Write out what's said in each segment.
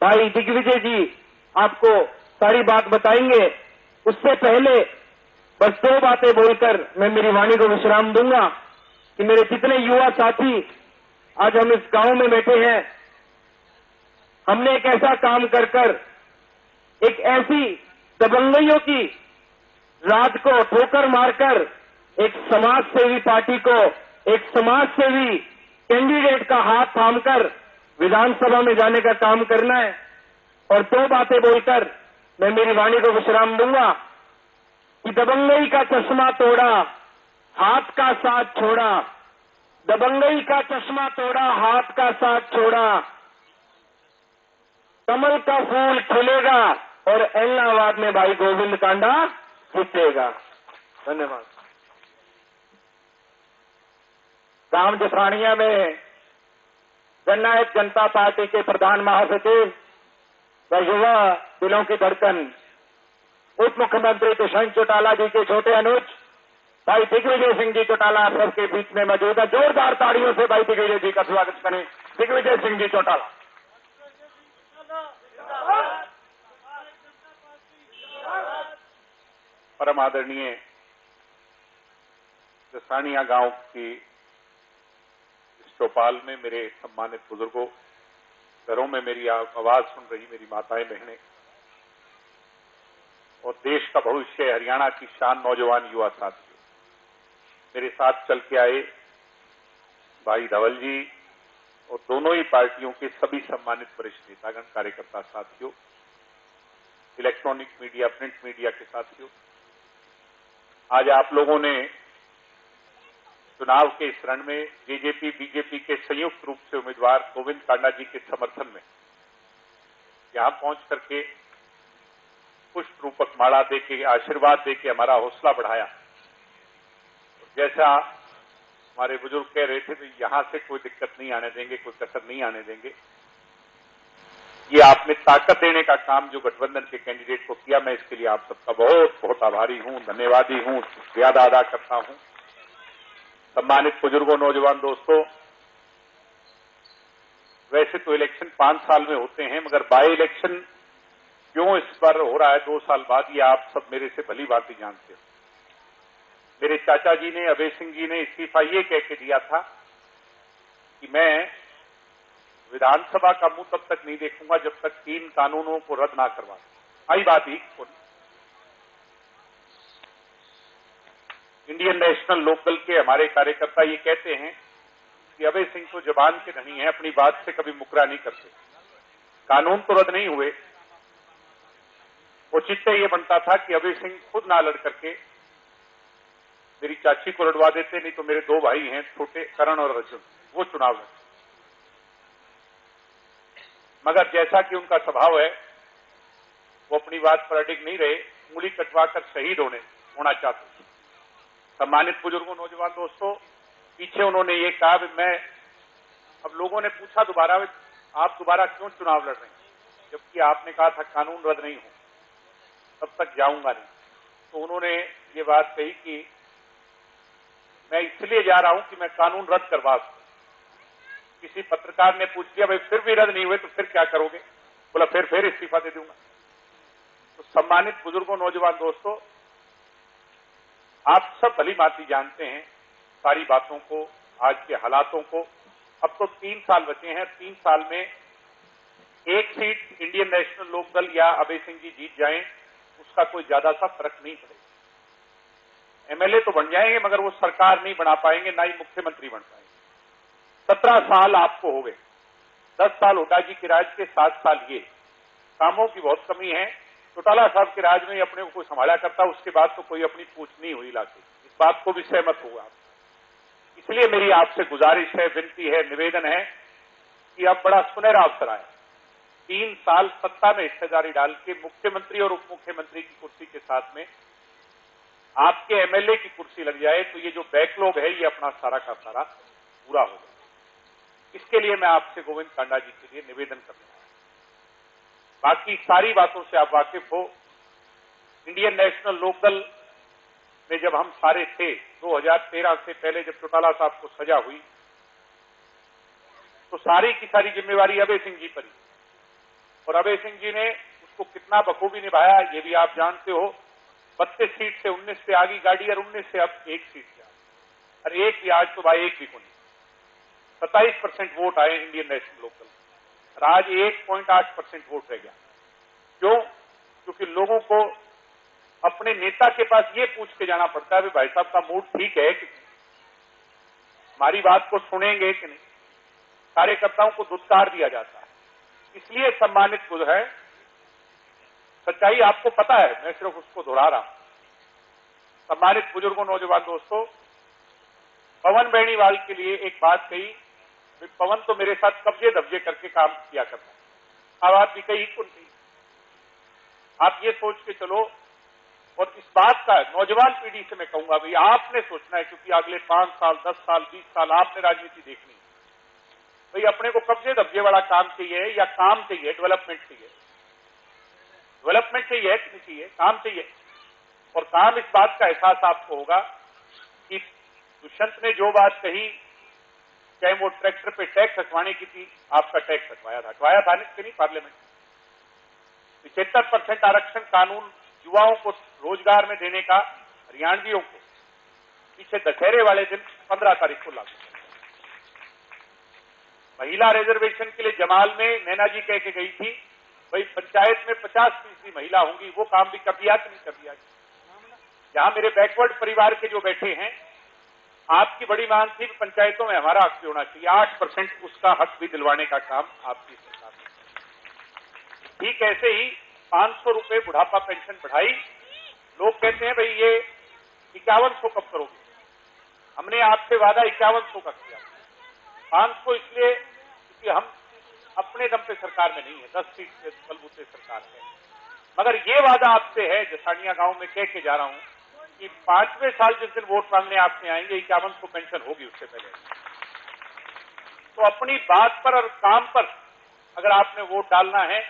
भाई दिग्विजय जी आपको सारी बात बताएंगे। उससे पहले बस 2 बातें बोलकर मैं मेरी वाणी को विश्राम दूंगा कि मेरे जितने युवा साथी आज हम इस गांव में बैठे हैं, हमने एक ऐसा काम कर कर एक ऐसी दबंगइयों की रात को ठोकर मारकर एक समाज सेवी पार्टी को, एक समाज सेवी कैंडिडेट का हाथ थामकर विधानसभा में जाने का काम करना है। और 2 बातें बोलकर मैं मेरी वाणी को विश्राम दूंगा कि दबंगई का चश्मा तोड़ा, हाथ का साथ छोड़ा, दबंगई का चश्मा तोड़ा, हाथ का साथ छोड़ा, कमल का फूल खिलेगा और ऐलनाबाद में भाई गोविंद कांडा जीतेगा। धन्यवाद। गांव जसरानिया में जननायक जनता पार्टी के प्रधान महासचिव व युवा दिलों की धड़कन उप मुख्यमंत्री दुष्यंत चौटाला जी के छोटे अनुज भाई दिग्विजय सिंह जी चौटाला आप सबके बीच में मौजूद है। जोरदार ताड़ियों से भाई दिग्विजय जी का स्वागत करें। दिग्विजय सिंह जी चौटाला। परम आदरणीय जसरानिया गांव की इस चौपाल में मेरे सम्मानित बुजुर्गों, घरों में मेरी आवाज सुन रही मेरी माताएं बहनें और देश का भविष्य हरियाणा की शान नौजवान युवा साथियों, मेरे साथ चल के आए भाई धवल जी और दोनों ही पार्टियों के सभी सम्मानित वरिष्ठ नेतागण, कार्यकर्ता साथियों, इलेक्ट्रॉनिक मीडिया, प्रिंट मीडिया के साथियों, आज आप लोगों ने चुनाव के इस रण में जेजेपी बीजेपी के संयुक्त रूप से उम्मीदवार गोविंद कांडा जी के समर्थन में यहां पहुंच करके पुष्प रूपक माला देके, आशीर्वाद देके हमारा हौसला बढ़ाया। जैसा हमारे बुजुर्ग कह रहे थे, तो यहां से कोई दिक्कत नहीं आने देंगे, कोई कसर नहीं आने देंगे। ये आपने ताकत देने का काम जो गठबंधन के कैंडिडेट को किया, मैं इसके लिए आप सबका बहुत बहुत आभारी हूं, धन्यवादी हूं, याद अदा करता हूं। सम्मानित बुजुर्गों, नौजवान दोस्तों, वैसे तो इलेक्शन 5 साल में होते हैं, मगर बाई इलेक्शन क्यों इस बार हो रहा है 2 साल बाद, ये आप सब मेरे से भली भांति जानते हो। मेरे चाचा जी ने, अभय सिंह जी ने इस्तीफा ये कह के दिया था कि मैं विधानसभा का मुंह तब तक नहीं देखूंगा जब तक 3 कानूनों को रद्द ना करवा दूं। आई बात ही इंडियन नेशनल लोकदल के हमारे कार्यकर्ता ये कहते हैं कि अभय सिंह तो जबान के धनी है, अपनी बात से कभी मुकरा नहीं करते। कानून तो रद्द नहीं हुए, औचित्य ये बनता था कि अभय सिंह खुद ना लड़ करके मेरी चाची को लड़वा देते, नहीं तो मेरे 2 भाई हैं छोटे, करण और अर्जुन, वो चुनाव लड़ते। मगर जैसा कि उनका स्वभाव है, वो अपनी बात पर अडिग नहीं रहे, उंगली कटवाकर शहीद होना चाहते। सम्मानित बुजुर्गों, नौजवान दोस्तों, पीछे उन्होंने ये कहा कि मैं, अब लोगों ने पूछा दोबारा, आप दोबारा क्यों चुनाव लड़ रहे हैं, जबकि आपने कहा था कानून रद्द नहीं हो, तब तक जाऊंगा नहीं। तो उन्होंने ये बात कही कि मैं इसलिए जा रहा हूं कि मैं कानून रद्द करवा सकूं। किसी पत्रकार ने पूछ लिया, भाई फिर भी रद्द नहीं हुए तो फिर क्या करोगे? बोला फिर इस्तीफा दे दूंगा। तो सम्मानित बुजुर्गों, नौजवान दोस्तों, आप सब भली भांति जानते हैं सारी बातों को, आज के हालातों को। अब तो 3 साल बचे हैं, 3 साल में 1 सीट इंडियन नेशनल लोकदल या अभय सिंह जी जीत जाएं, उसका कोई ज्यादा सा फर्क नहीं पड़ेगा। एमएलए तो बन जाएंगे, मगर वो सरकार नहीं बना पाएंगे, ना ही मुख्यमंत्री बन पाएंगे। 17 साल आपको हो गए, 10 साल हुड्डा जी के राज के, 7 साल ये। कामों की बहुत कमी है। चौटाला साहब के राज में अपने को संभाला करता, उसके बाद तो कोई अपनी पूछ नहीं हुई लाके, इस बात को भी सहमत होगा। इसलिए मेरी आपसे गुजारिश है, विनती है, निवेदन है कि अब बड़ा सुनहरा अवसर आया। 3 साल सत्ता में हिस्सेदारी डाल के मुख्यमंत्री और उप मुख्यमंत्री की कुर्सी के साथ में आपके एमएलए की कुर्सी लग जाए, तो ये जो बैकलॉग है, ये अपना सारा का सारा पूरा हो जाए। इसके लिए मैं आपसे गोविंद कांडा जी के लिए निवेदन करना है। बाकी सारी बातों से आप वाकिफ हो। इंडियन नेशनल लोकदल में जब हम सारे थे, 2013 से पहले जब चौटाला साहब को सजा हुई, तो सारी की सारी जिम्मेवारी अभय सिंह जी पर ही। और अभय सिंह जी ने उसको कितना बखूबी निभाया ये भी आप जानते हो। 32 सीट से 19 पे आ गई गाड़ी और 19 से अब 1 सीट पे आ गई। और एक भी आज तो भाई एक भी को नहीं। 27% वोट आए इंडियन नेशनल लोकल और आज 1.8% वोट रह गया। क्यों? क्योंकि लोगों को अपने नेता के पास ये पूछ के जाना पड़ता है भाई साहब का मूड ठीक है कि हमारी बात को सुनेंगे कि नहीं। कार्यकर्ताओं को दुत्कार दिया जाता है, इसलिए सम्मानित जो है, सच्चाई आपको पता है, मैं सिर्फ उसको दोहरा रहा हूं। सम्मानित बुजुर्गों, नौजवान दोस्तों, पवन बेनीवाल के लिए एक बात कही, पवन तो मेरे साथ कब्जे दब्जे करके काम किया करता है। अब आप भी कही कौन नहीं। आप ये सोच के चलो, और इस बात का नौजवान पीढ़ी से मैं कहूंगा भाई आपने सोचना है, क्योंकि अगले 5 साल, 10 साल, 20 साल आपने राजनीति देखनी है। भाई अपने को कब्जे दब्जे वाला काम चाहिए या काम चाहिए, डेवलपमेंट चाहिए? डेवलपमेंट चाहिए कि नहीं चाहिए? काम चाहिए। और काम इस बात का एहसास आपको होगा कि दुष्यंत ने जो बात कही, चाहे वो ट्रैक्टर पे टैक्स हटवाने की थी, आपका टैक्स हटवाया था नहीं पार्लियामेंट। 75% आरक्षण कानून युवाओं को रोजगार में देने का हरियाणवियों को पीछे दशहरे वाले दिन 15 तारीख को लागू। महिला रिजर्वेशन के लिए जमाल में नैना जी कह के गई थी भाई पंचायत में 50% महिला होंगी, वो काम भी कर दिया कि नहीं कर दिया? जहां मेरे बैकवर्ड परिवार के जो बैठे हैं, आपकी बड़ी मांग थी पंचायतों में हमारा हक भी होना चाहिए, 8% उसका हक भी दिलवाने का काम आपकी सरकार ने। ठीक ऐसे ही 500 रुपए बुढ़ापा पेंशन बढ़ाई। लोग कहते हैं भाई ये 5100 कब करोगे? हमने आपसे वादा 5100 का किया। 500 इसलिए क्योंकि हम अपने दम पे सरकार में नहीं है, 10 सीट से बलबूते सरकार है। मगर ये वादा आपसे है, जसानिया गांव में कह के जा रहा हूं कि 5वें साल जिस दिन वोट मांगने आपसे आएंगे 5100 पेंशन होगी उससे पहले। तो अपनी बात पर और काम पर अगर आपने वोट डालना है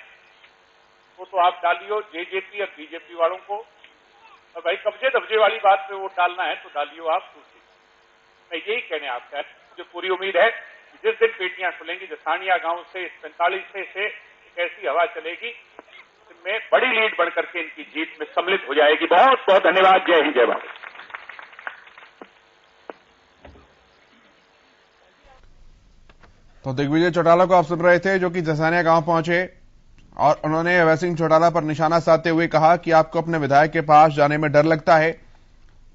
तो आप डालियो जेजेपी और बीजेपी वालों को, और भाई कब्जे दब्जे वाली बात पे वोट डालना है तो डालियो आप दूसरी। मैं यही कहने आपका है, मुझे पूरी उम्मीद है कि जिस दिन पेटियां खुलेंगी जसानिया गांव से इस 45 से एक ऐसी हवा चलेगी जिसमें बड़ी लीड बढ़कर के इनकी जीत में सम्मिलित हो जाएगी। बहुत बहुत धन्यवाद। जय हिंद, जय भारत। तो दिग्विजय चौटाला को आप सुन रहे थे, जो कि जसानिया गांव पहुंचे और उन्होंने अभय सिंह चौटाला पर निशाना साधते हुए कहा कि आपको अपने विधायक के पास जाने में डर लगता है,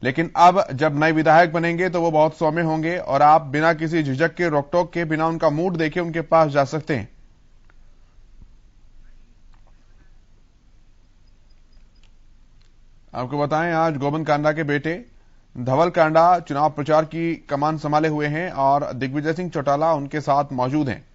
लेकिन अब जब नए विधायक बनेंगे तो वो बहुत सौम्य होंगे और आप बिना किसी झिझक के, रोकटोक के, बिना उनका मूड देखे उनके पास जा सकते हैं। आपको बताएं, आज गोविंद कांडा के बेटे धवल कांडा चुनाव प्रचार की कमान संभाले हुए हैं और दिग्विजय सिंह चौटाला उनके साथ मौजूद हैं।